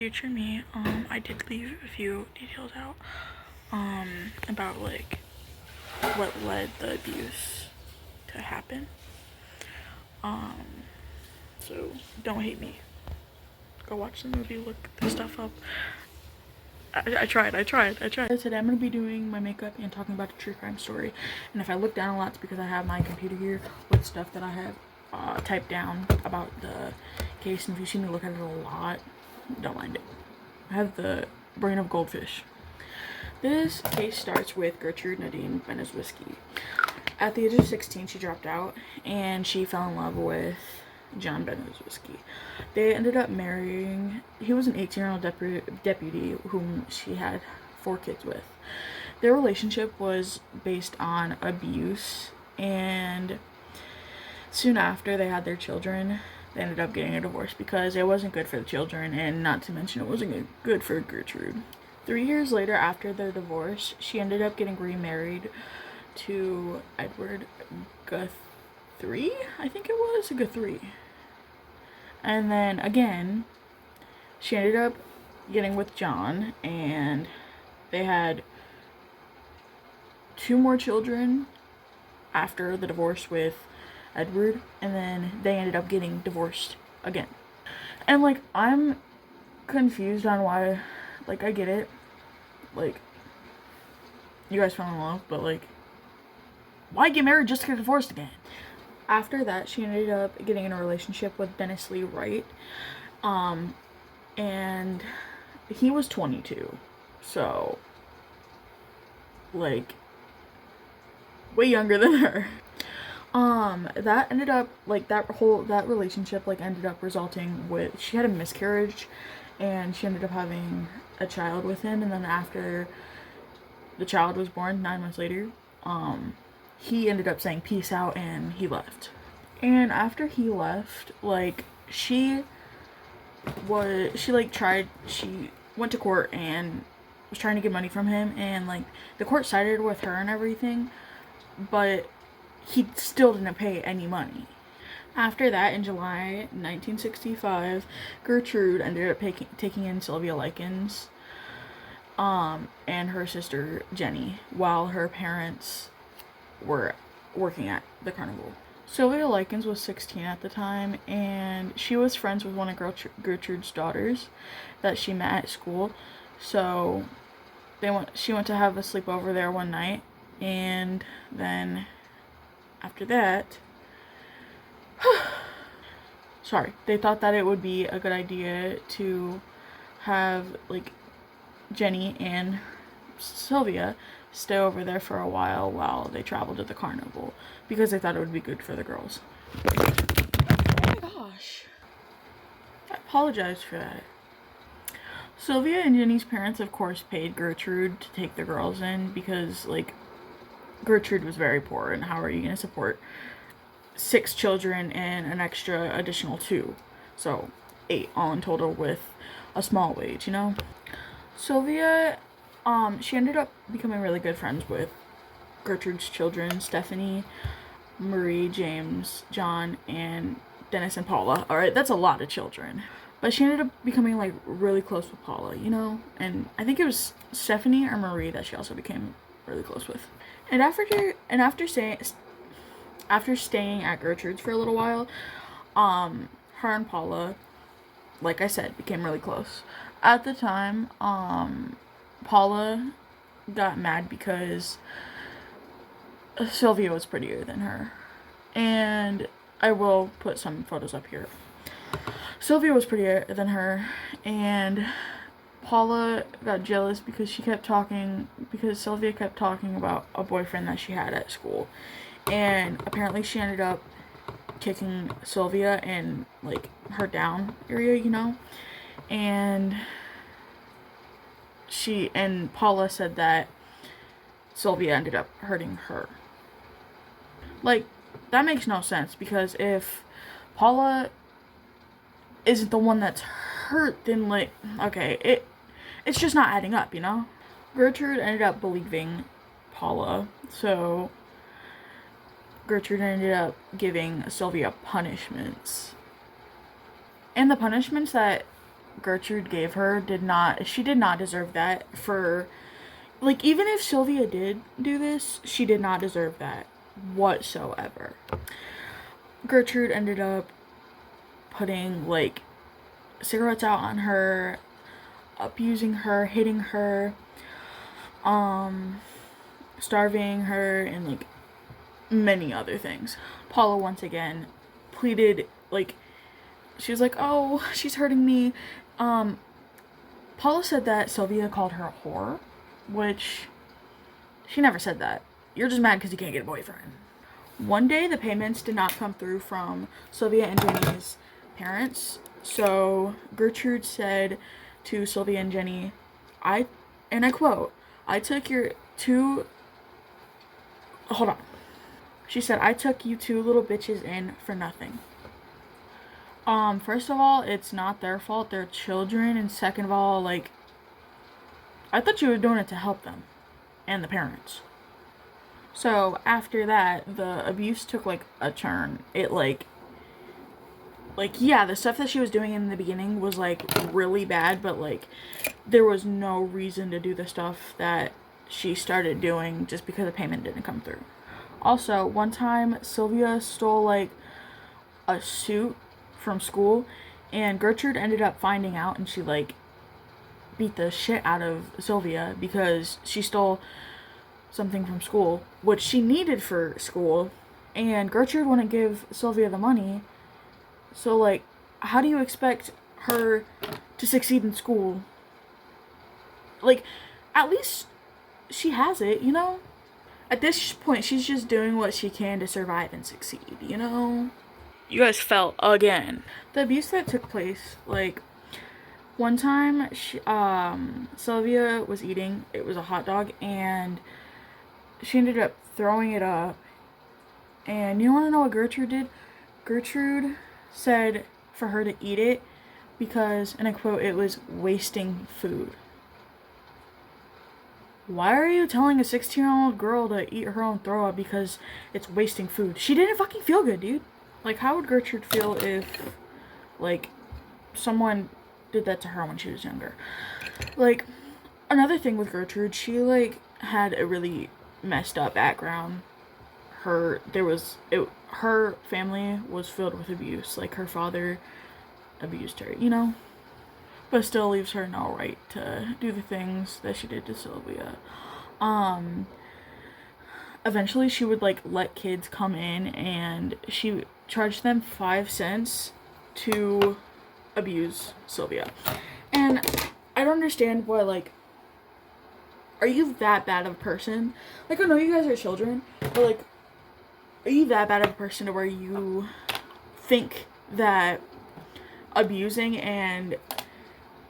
Future me, I did leave a few details out, about like what led the abuse to happen. So don't hate me. Go watch the movie, look the stuff up. I tried. Today I'm gonna be doing my makeup and talking about a true crime story. And if I look down a lot, it's because I have my computer here with stuff that I have typed down about the case. And if you see me look at it a lot, don't mind it. I have the brain of goldfish. This case starts with Gertrude Nadine Benezwiski. At the age of 16, she dropped out and she fell in love with John Benezwiski. They ended up marrying. He was an 18-year-old deputy whom she had 4 kids with. Their relationship was based on abuse, and soon after they had their children, they ended up getting a divorce because it wasn't good for the children, and not to mention it wasn't good for Gertrude. 3 years later, after their divorce, she ended up getting remarried to Edward Guthrie, I think it was, Guthrie. And then again, she ended up getting with John, and they had 2 more children after the divorce with Edward, and then they ended up getting divorced again. And like, I'm confused on why. Like, I get it, like, you guys fell in love, but like, why get married just to get divorced again? After that, she ended up getting in a relationship with Dennis Lee Wright, and he was 22, so like way younger than her. That ended up, like, that relationship, like, ended up resulting with, she had a miscarriage, and she ended up having a child with him, and then after the child was born, 9 months later, he ended up saying peace out, and he left. And after he left, like, she went to court and was trying to get money from him, and like, the court sided with her and everything, but he still didn't pay any money. After that, in July 1965, Gertrude ended up taking in Sylvia Likens, and her sister Jenny, while her parents were working at the carnival. Sylvia Likens was 16 at the time, and she was friends with one of Gertrude's daughters that she met at school. So she went to have a sleepover there one night, and then after that, they thought that it would be a good idea to have, like, Jenny and Sylvia stay over there for a while they traveled to the carnival, because they thought it would be good for the girls. Oh my gosh. I apologize for that. Sylvia and Jenny's parents, of course, paid Gertrude to take the girls in, because, like, Gertrude was very poor, and how are you going to support 6 children and an extra additional 2? So 8 all in total with a small wage, you know? Sylvia, she ended up becoming really good friends with Gertrude's children, Stephanie, Marie, James, John, and Dennis and Paula. Alright, that's a lot of children. But she ended up becoming, like, really close with Paula, you know? And I think it was Stephanie or Marie that she also became really close with. And after staying at Gertrude's for a little while, her and Paula, like I said, became really close. At the time, Paula got mad because Sylvia was prettier than her. And I will put some photos up here. Sylvia was prettier than her, and Paula got jealous because Sylvia kept talking about a boyfriend that she had at school. And apparently she ended up kicking Sylvia in, like, her down area, you know? And Paula said that Sylvia ended up hurting her. Like, that makes no sense, because if Paula isn't the one that's hurt, then, like, okay, it's just not adding up, you know? Gertrude ended up believing Paula, so Gertrude ended up giving Sylvia punishments. And the punishments that Gertrude gave her did not deserve that. For like, even if Sylvia did do this, she did not deserve that whatsoever. Gertrude ended up putting like cigarettes out on her, abusing her, hitting her, starving her, and like many other things. Paula once again pleaded, like, she was like, oh, she's hurting me. Paula said that Sylvia called her a whore, which she never said that. You're just mad because you can't get a boyfriend. One day the payments did not come through from Sylvia and Jenny's parents, so Gertrude said to Sylvia and Jenny, and I quote, I took your two, hold on. She said, I took you two little bitches in for nothing. First of all, it's not their fault, they're children, and second of all, like, I thought you were doing it to help them, and the parents. So, after that, the abuse took, like, a turn. It, like, yeah, the stuff that she was doing in the beginning was, like, really bad, but, like, there was no reason to do the stuff that she started doing just because the payment didn't come through. Also, one time, Sylvia stole, like, a suit from school, and Gertrude ended up finding out, and she, like, beat the shit out of Sylvia because she stole something from school, which she needed for school, and Gertrude wouldn't give Sylvia the money. So, like, how do you expect her to succeed in school? Like, at least she has it, you know? At this point, she's just doing what she can to survive and succeed, you know? You guys fell again. The abuse that took place, like, one time, Sylvia was eating, it was a hot dog, and she ended up throwing it up. And you want to know what Gertrude did? Gertrude said for her to eat it because, and I quote, it was wasting food. Why are you telling a 16-year-old girl to eat her own throw up because it's wasting food? She didn't fucking feel good, dude. Like, how would Gertrude feel if, like, someone did that to her when she was younger? Like, another thing with Gertrude, she, like, had a really messed up background. Her family was filled with abuse. Like, her father abused her, you know? But still leaves her no right to do the things that she did to Sylvia. Eventually she would, like, let kids come in and she charged them 5 cents to abuse Sylvia. And I don't understand why, like, are you that bad of a person? Like, I know you guys are children, but, like, are you that bad of a person to where you think that abusing and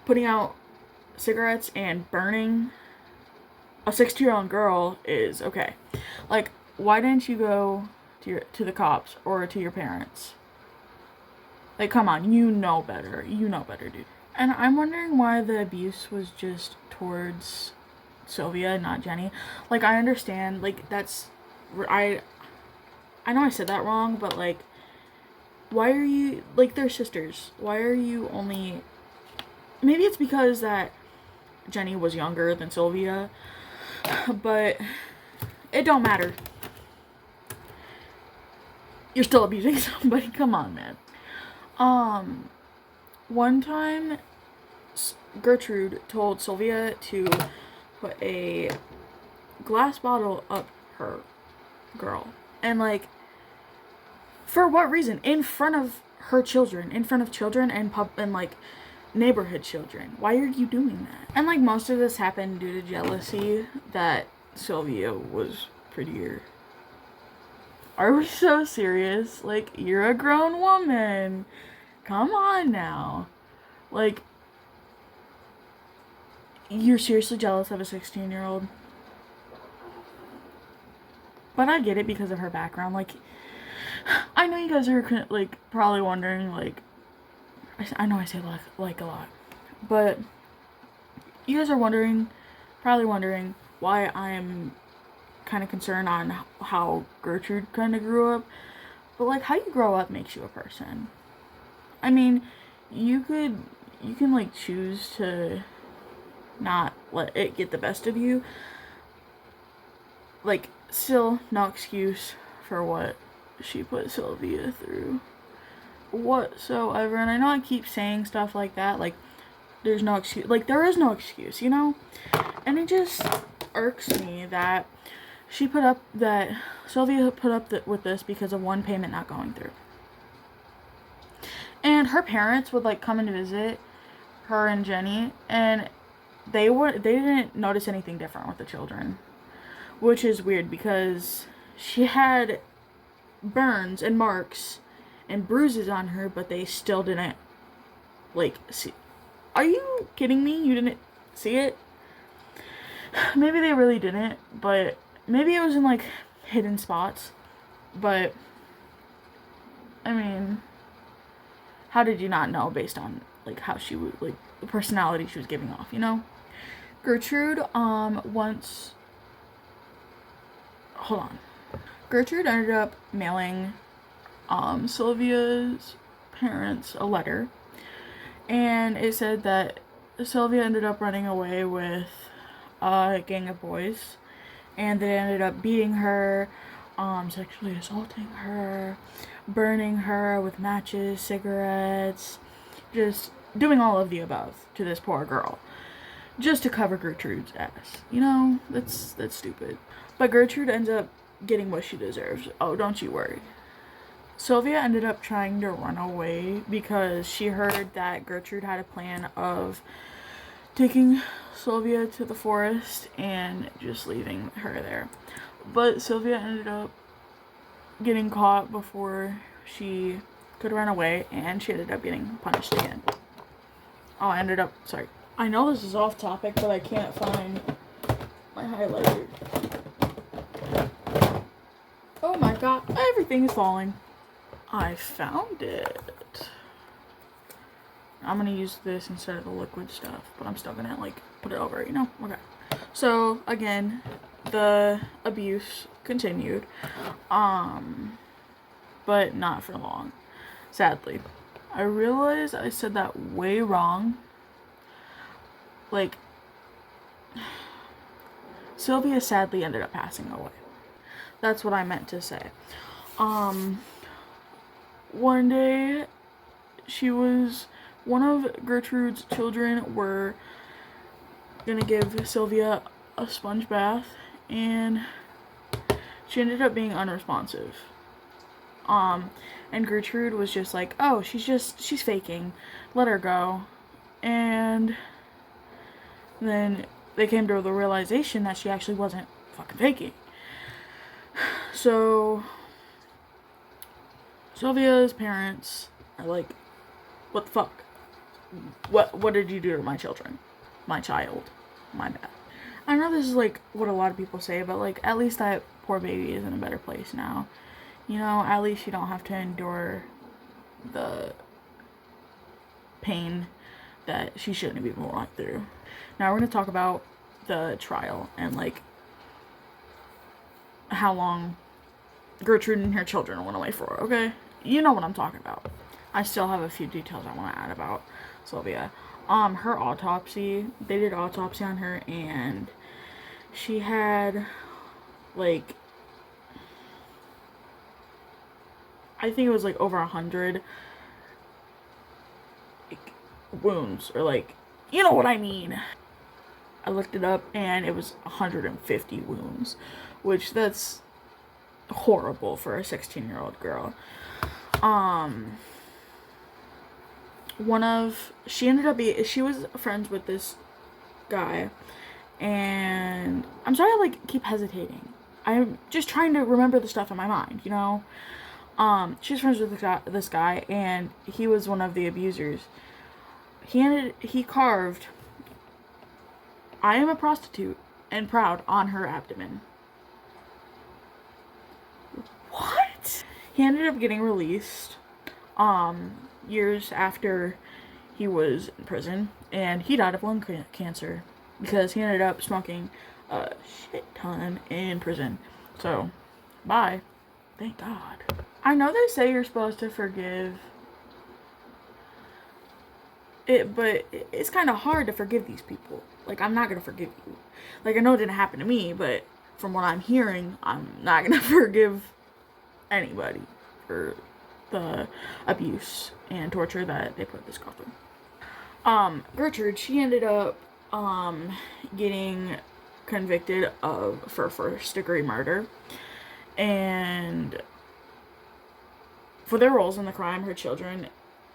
putting out cigarettes and burning a 16-year-old girl is okay? Like, why didn't you go to the cops or to your parents? Like, come on, you know better, dude. And I'm wondering why the abuse was just towards Sylvia, not Jenny. Like, I understand, like, that's, I know I said that wrong, but, like, why are you, like, they're sisters. Why are you only, maybe it's because that Jenny was younger than Sylvia, but it don't matter. You're still abusing somebody, come on, man. One time, Gertrude told Sylvia to put a glass bottle up her girl. And, like, for what reason? In front of her children. In front of children and like, neighborhood children. Why are you doing that? And, like, most of this happened due to jealousy that Sylvia was prettier. Are we so serious? Like, you're a grown woman. Come on now. Like, you're seriously jealous of a 16-year-old? But I get it because of her background. Like, I know you guys are, like, probably wondering, like, I know I say like a lot, but you guys are probably wondering why I'm kind of concerned on how Gertrude kind of grew up. But, like, how you grow up makes you a person. I mean, you could you can like choose to not let it get the best of you. Like, still no excuse for what she put Sylvia through whatsoever. And I know I keep saying stuff like that, like there's no excuse, like there is no excuse, you know? And it just irks me that Sylvia put up with this because of one payment not going through. And her parents would like come and visit her and Jenny, and they didn't notice anything different with the children, which is weird because she had burns and marks and bruises on her, but they still didn't like see. Are you kidding me? You didn't see it? Maybe they really didn't, but maybe it was in like hidden spots. But I mean, how did you not know based on like how she would, like the personality she was giving off, you know? Gertrude once hold on. Gertrude ended up mailing Sylvia's parents a letter, and it said that Sylvia ended up running away with a gang of boys, and they ended up beating her, sexually assaulting her, burning her with matches, cigarettes, just doing all of the above to this poor girl, just to cover Gertrude's ass. You know, that's stupid. But Gertrude ends up getting what she deserves. Oh, don't you worry. Sylvia ended up trying to run away because she heard that Gertrude had a plan of taking Sylvia to the forest and just leaving her there. But Sylvia ended up getting caught before she could run away, and she ended up getting punished again. Oh, sorry. I know this is off topic, but I can't find my highlighter. Oh my god, everything is falling. I found it. I'm gonna use this instead of the liquid stuff, but I'm still gonna like put it over it, you know? Okay. So again, the abuse continued, but not for long, sadly. I realized I said that way wrong. Like, Sylvia sadly ended up passing away. That's what I meant to say. One day, one of Gertrude's children were gonna give Sylvia a sponge bath, and she ended up being unresponsive. And Gertrude was just like, oh, she's faking, let her go. And then they came to the realization that she actually wasn't fucking faking. So Sylvia's parents are like, what the fuck? What did you do to my children? My child. My bad. I know this is like what a lot of people say, but like at least that poor baby is in a better place now. You know, at least you don't have to endure the pain that she shouldn't have even walked through. Now we're gonna talk about the trial and like how long Gertrude and her children went away for, okay? You know what I'm talking about. I still have a few details I want to add about Sylvia. Her autopsy, they did autopsy on her, and she had like, I think it was like over 100 like, wounds, or like, you know what I mean. I looked it up and it was 150 wounds, which that's horrible for a 16-year-old girl. She was friends with this guy, and I'm sorry I like keep hesitating. I'm just trying to remember the stuff in my mind, you know? She's friends with this guy, and he was one of the abusers. He carved, I am a prostitute and proud, on her abdomen. What? He ended up getting released, years after he was in prison, and he died of lung cancer because he ended up smoking a shit ton in prison. So, bye. Thank God. I know they say you're supposed to forgive it's kind of hard to forgive these people. Like, I'm not gonna forgive you. Like, I know it didn't happen to me, but from what I'm hearing, I'm not gonna forgive anybody for the abuse and torture that they put this girl through. Gertrude, she ended up getting convicted for first degree murder, and for their roles in the crime, her children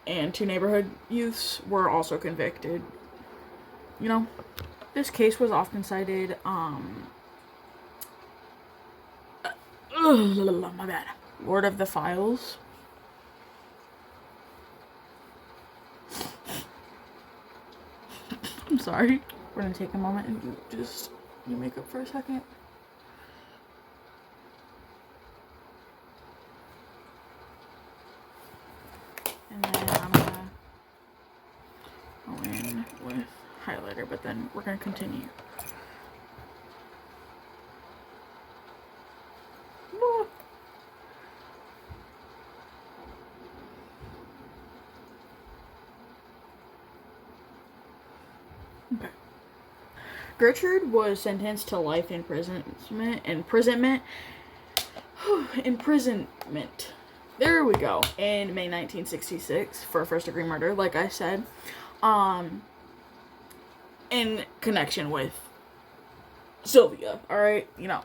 and 2 neighborhood youths were also convicted. You know, this case was often cited, my bad. Lord of the Files. I'm sorry. We're gonna take a moment and just do makeup for a second. And then I'm gonna go in with highlighter, but then we're gonna continue. Okay. Gertrude was sentenced to life imprisonment. There we go. In May 1966 for first degree murder, like I said, in connection with Sylvia. All right, you know.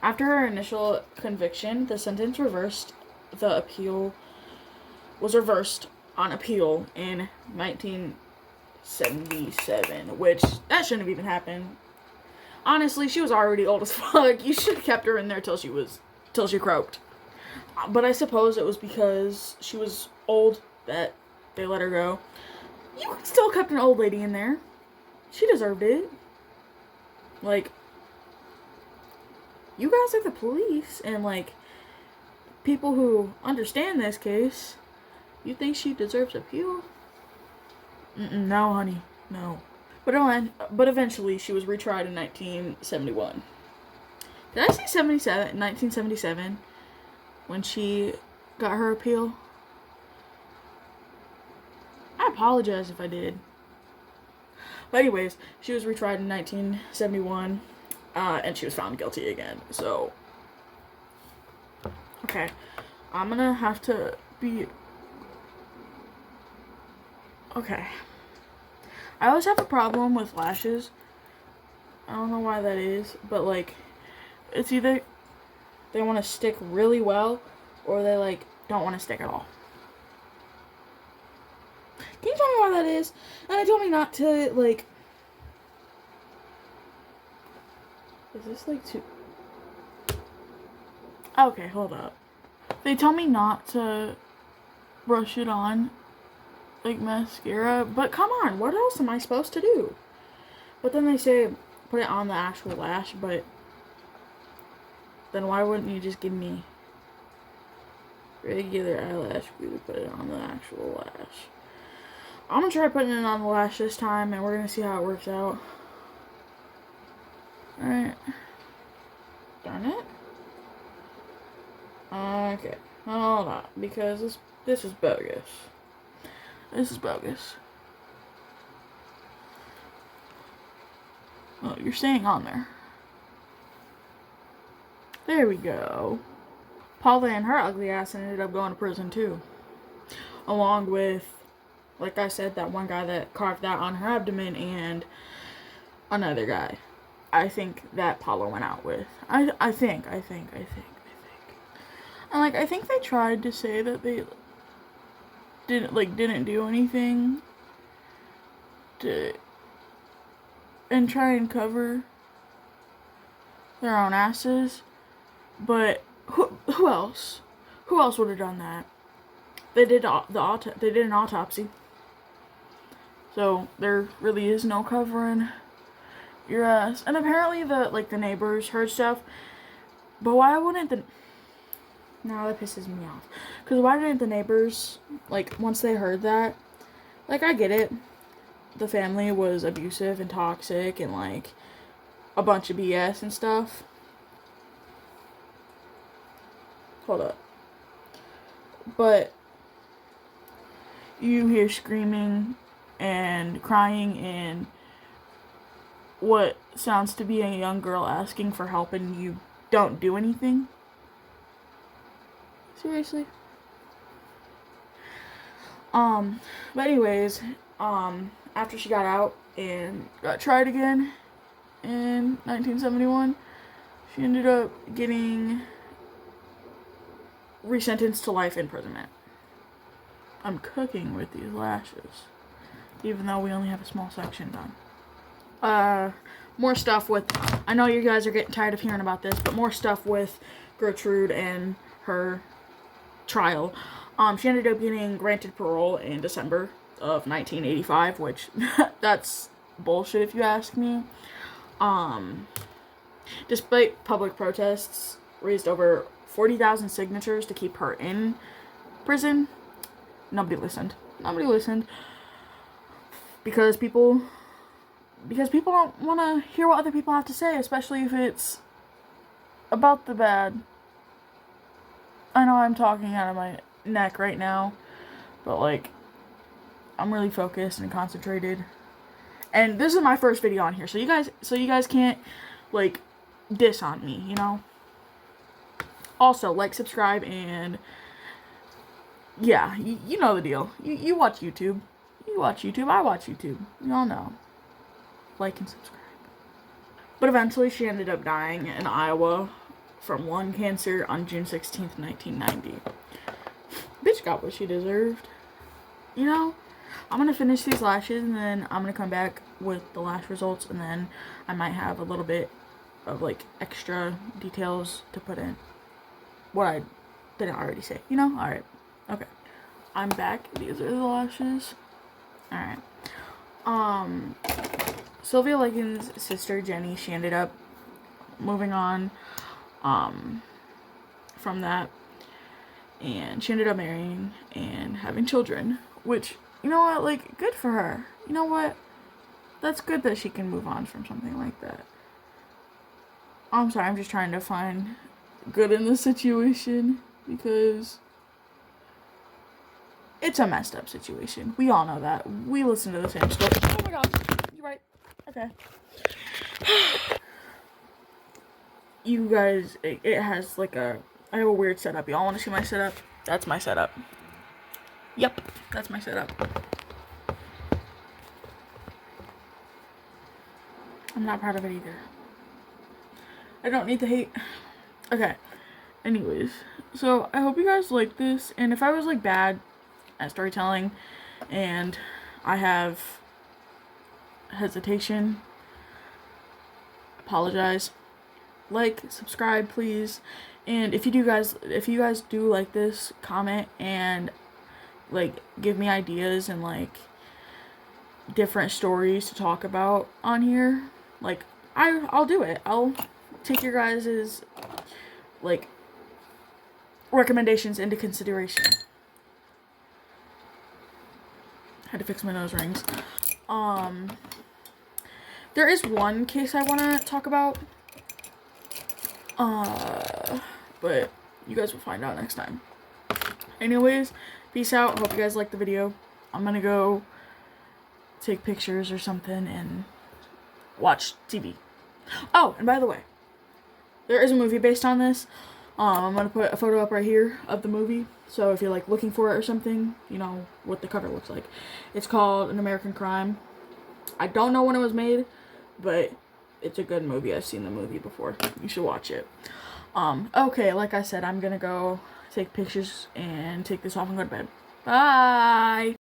After her initial conviction, the sentence reversed. The appeal was reversed on appeal in 1977, which that shouldn't have even happened. Honestly, she was already old as fuck. You should have kept her in there till she croaked. But I suppose it was because she was old that they let her go. You could still kept an old lady in there. She deserved it. Like, you guys are the police and, like, people who understand this case. You think she deserves appeal? No, honey. No. But eventually she was retried in 1971. Did I say 77? 1977? When she got her appeal? I apologize if I did. But anyways, she was retried in 1971, and she was found guilty again. So, okay, I'm gonna have to be... Okay. I always have a problem with lashes. I don't know why that is, but, like, it's either they want to stick really well, or they, like, don't want to stick at all. Can you tell me why that is? And they told me not to, like... Is this, like, too... Okay, hold up. They tell me not to brush it on, like, mascara, but come on, what else am I supposed to do? But then they say put it on the actual lash, but then why wouldn't you just give me regular eyelash glue to put it on the actual lash? I'm gonna try putting it on the lash this time, and we're gonna see how it works out. Alright. Darn it. Okay. Hold on, because this is bogus. This is bogus. Oh, you're staying on there. There we go. Paula and her ugly ass ended up going to prison too. Along with, like I said, that one guy that carved that on her abdomen and another guy. I think that Paula went out with. I think. And like, I think they tried to say that they didn't do anything and try and cover their own asses, but who else would have done that? They did an autopsy, so there really is no covering your ass. And apparently the neighbors heard stuff, but why wouldn't the... Now that pisses me off. Because why didn't the neighbors, like, once they heard that, like, I get it. The family was abusive and toxic and, like, a bunch of BS and stuff. Hold up. But you hear screaming and crying and what sounds to be a young girl asking for help and you don't do anything. Seriously? But anyways, after she got out and got tried again in 1971, she ended up getting resentenced to life imprisonment. I'm cooking with these lashes, even though we only have a small section done. More stuff with, I know you guys are getting tired of hearing about this, but more stuff with Gertrude and her trial. She ended up getting granted parole in December of 1985, which that's bullshit if you ask me. Despite public protests, raised over 40,000 signatures to keep her in prison. Nobody listened. Because people don't want to hear what other people have to say, especially if it's about the bad. I know I'm talking out of my neck right now, but like, I'm really focused and concentrated. And this is my first video on here, so you guys can't like diss on me, you know? Also, like, subscribe, and yeah, you know the deal. You watch YouTube. I watch YouTube. You all know. Like and subscribe. But eventually she ended up dying in Iowa from lung cancer on June 16th, 1990. Bitch got what she deserved. You know? I'm gonna finish these lashes and then I'm gonna come back with the lash results, and then I might have a little bit of like extra details to put in what I didn't already say. You know? Alright. Okay. I'm back. These are the lashes. Alright. Sylvia Likens' sister, Jenny, she ended up moving on, from that, and she ended up marrying and having children, which, you know what, like, good for her. You know what? That's good that she can move on from something like that. I'm sorry, I'm just trying to find good in the situation, because it's a messed up situation. We all know that. We listen to the same story. Oh my god, you're right. Okay. You guys, it has like I have a weird setup. Y'all want to see my setup? That's my setup. Yep, that's my setup. I'm not proud of it either. I don't need the hate. Okay. Anyways, so I hope you guys like this, and if I was like bad at storytelling and I have hesitation, apologize. Like, subscribe, please. And if you guys do like this, comment and like give me ideas and like different stories to talk about on here. Like, I'll do it. I'll take your guys's like recommendations into consideration. Had to fix my nose rings. There is one case I want to talk about. But you guys will find out next time. Anyways, peace out. Hope you guys liked the video. I'm gonna go take pictures or something and watch TV. Oh, and by the way, there is a movie based on this. I'm gonna put a photo up right here of the movie, so if you're like looking for it or something, you know what the cover looks like. It's called An American Crime. I don't know when it was made, but it's a good movie. I've seen the movie before. You should watch it. Okay, like I said, I'm gonna go take pictures and take this off and go to bed. Bye!